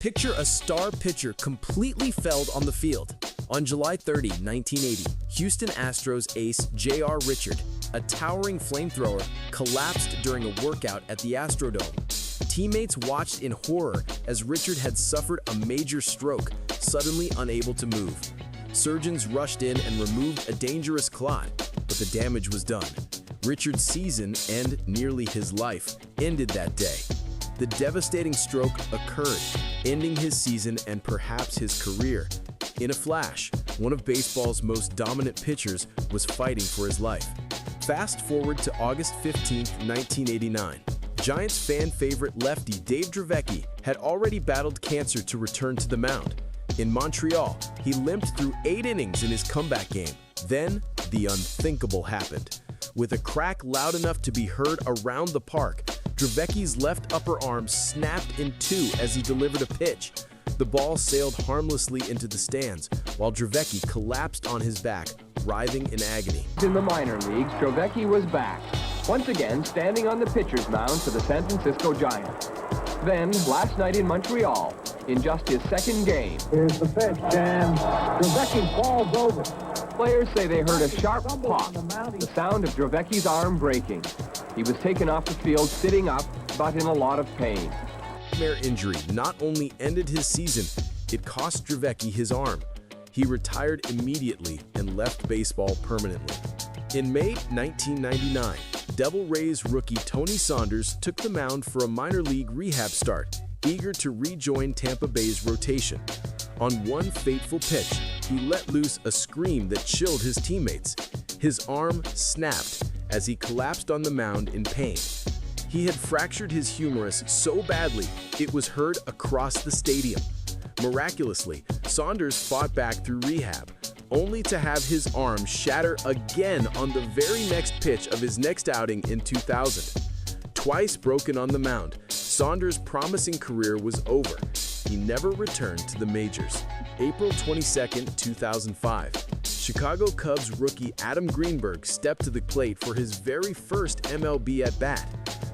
Picture a star pitcher completely felled on the field. On July 30, 1980, Houston Astros ace J.R. Richard, a towering flamethrower, collapsed during a workout at the Astrodome. Teammates watched in horror as Richard had suffered a major stroke, suddenly unable to move. Surgeons rushed in and removed a dangerous clot, but the damage was done. Richard's season, and nearly his life, ended that day. The devastating stroke occurred, ending his season and perhaps his career. In a flash, one of baseball's most dominant pitchers was fighting for his life. Fast forward to August 15, 1989. Giants fan favorite lefty Dave Dravecky had already battled cancer to return to the mound. In Montreal, he limped through 8 innings in his comeback game. Then, the unthinkable happened. With a crack loud enough to be heard around the park, Dravecky's left upper arm snapped in two as he delivered a pitch. The ball sailed harmlessly into the stands, while Dravecky collapsed on his back, writhing in agony. In the minor leagues, Dravecky was back, once again standing on the pitcher's mound for the San Francisco Giants. Then, last night in Montreal, in just his second game, here's the pitch, and Dravecky falls over. Players say they heard a sharp pop, the sound of Dravecky's arm breaking. He was taken off the field sitting up, but in a lot of pain. Nightmare injury not only ended his season, it cost Dravecky his arm. He retired immediately and left baseball permanently. In May 1999, Devil Rays rookie Tony Saunders took the mound for a minor league rehab start, eager to rejoin Tampa Bay's rotation. On one fateful pitch, he let loose a scream that chilled his teammates. His arm snapped as he collapsed on the mound in pain. He had fractured his humerus so badly it was heard across the stadium. Miraculously, Saunders fought back through rehab, only to have his arm shatter again on the very next pitch of his next outing in 2000. Twice broken on the mound, Saunders' promising career was over. He never returned to the majors. April 22, 2005. Chicago Cubs rookie Adam Greenberg stepped to the plate for his very first MLB at-bat.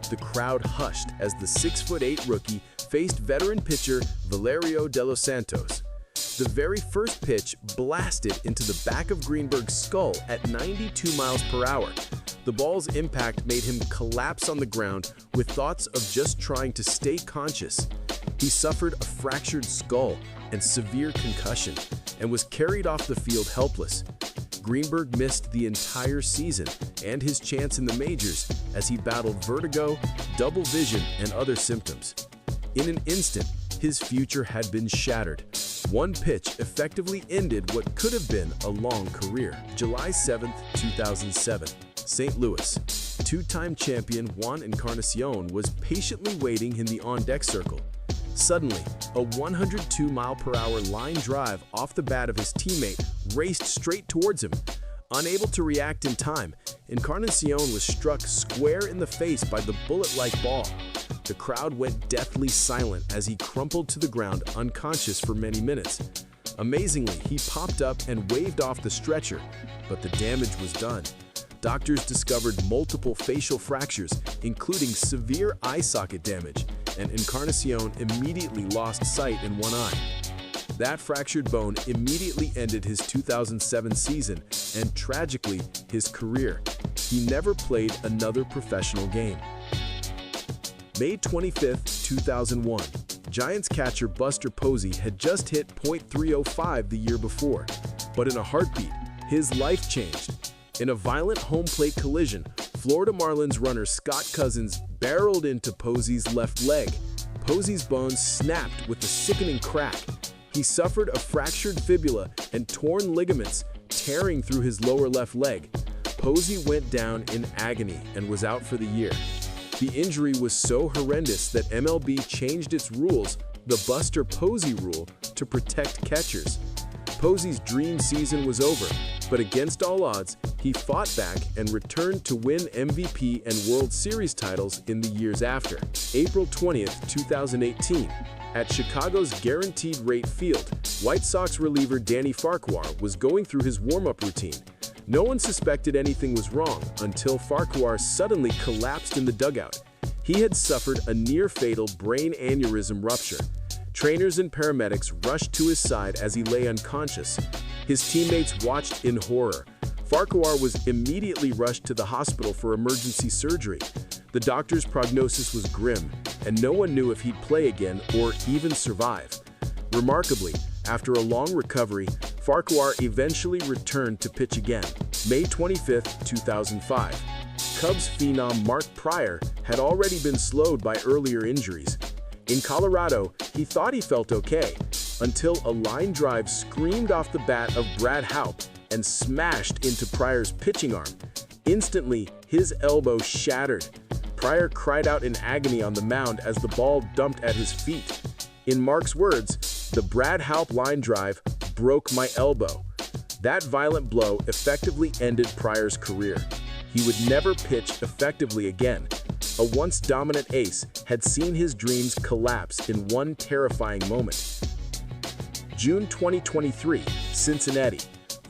The crowd hushed as the 6'8" rookie faced veteran pitcher Valerio de los Santos. The very first pitch blasted into the back of Greenberg's skull at 92 miles per hour. The ball's impact made him collapse on the ground with thoughts of just trying to stay conscious. He suffered a fractured skull and severe concussion and was carried off the field helpless. Greenberg missed the entire season and his chance in the majors as he battled vertigo, double vision, and other symptoms. In an instant, his future had been shattered. One pitch effectively ended what could have been a long career. July 7, 2007. St. Louis. Two-time champion Juan Encarnación was patiently waiting in the on-deck circle. Suddenly, a 102-mile-per-hour line drive off the bat of his teammate raced straight towards him. Unable to react in time, Encarnación was struck square in the face by the bullet-like ball. The crowd went deathly silent as he crumpled to the ground unconscious for many minutes. Amazingly, he popped up and waved off the stretcher, but the damage was done. Doctors discovered multiple facial fractures, including severe eye socket damage, and Encarnación immediately lost sight in one eye. That fractured bone immediately ended his 2007 season and, tragically, his career. He never played another professional game. May 25, 2001. Giants catcher Buster Posey had just hit .305 the year before, but in a heartbeat, his life changed. In a violent home plate collision, Florida Marlins runner Scott Cousins barreled into Posey's left leg. Posey's bones snapped with a sickening crack. He suffered a fractured fibula and torn ligaments, tearing through his lower left leg. Posey went down in agony and was out for the year. The injury was so horrendous that MLB changed its rules, the Buster Posey rule, to protect catchers. Posey's dream season was over, but against all odds, he fought back and returned to win MVP and World Series titles in the years after. April 20, 2018. At Chicago's Guaranteed Rate Field, White Sox reliever Danny Farquhar was going through his warm-up routine. No one suspected anything was wrong until Farquhar suddenly collapsed in the dugout. He had suffered a near-fatal brain aneurysm rupture. Trainers and paramedics rushed to his side as he lay unconscious. His teammates watched in horror. Farquhar was immediately rushed to the hospital for emergency surgery. The doctor's prognosis was grim, and no one knew if he'd play again or even survive. Remarkably, after a long recovery, Farquhar eventually returned to pitch again. May 25, 2005. Cubs phenom Mark Prior had already been slowed by earlier injuries. In Colorado, he thought he felt okay, until a line drive screamed off the bat of Brad Haupt and smashed into Prior's pitching arm. Instantly, his elbow shattered. Prior cried out in agony on the mound as the ball dumped at his feet. In Mark's words, "The Brad Haupt line drive broke my elbow." That violent blow effectively ended Prior's career. He would never pitch effectively again. A once dominant ace had seen his dreams collapse in one terrifying moment. June 2023, Cincinnati.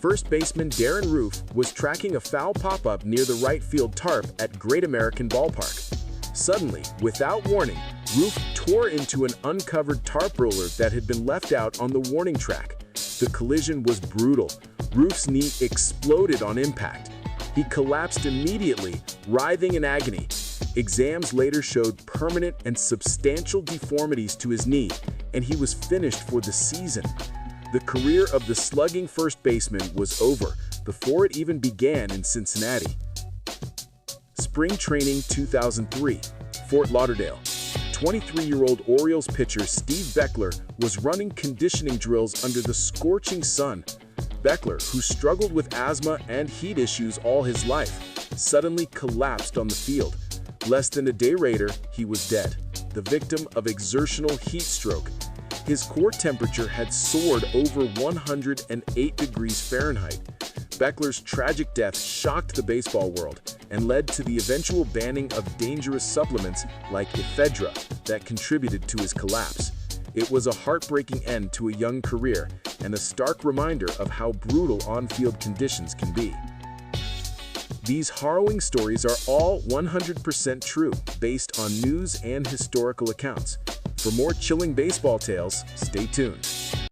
First baseman Darin Ruf was tracking a foul pop-up near the right field tarp at Great American Ballpark. Suddenly, without warning, Ruf tore into an uncovered tarp roller that had been left out on the warning track. The collision was brutal. Ruf's knee exploded on impact. He collapsed immediately, writhing in agony. Exams later showed permanent and substantial deformities to his knee, and he was finished for the season. The career of the slugging first baseman was over before it even began in Cincinnati. Spring Training 2003, Fort Lauderdale. 23-year-old Orioles pitcher Steve Bechler was running conditioning drills under the scorching sun. Bechler, who struggled with asthma and heat issues all his life, suddenly collapsed on the field. Less than a day later, he was dead, the victim of exertional heat stroke. His core temperature had soared over 108 degrees Fahrenheit. Bechler's tragic death shocked the baseball world and led to the eventual banning of dangerous supplements like ephedra that contributed to his collapse. It was a heartbreaking end to a young career and a stark reminder of how brutal on-field conditions can be. These harrowing stories are all 100% true, based on news and historical accounts. For more chilling baseball tales, stay tuned.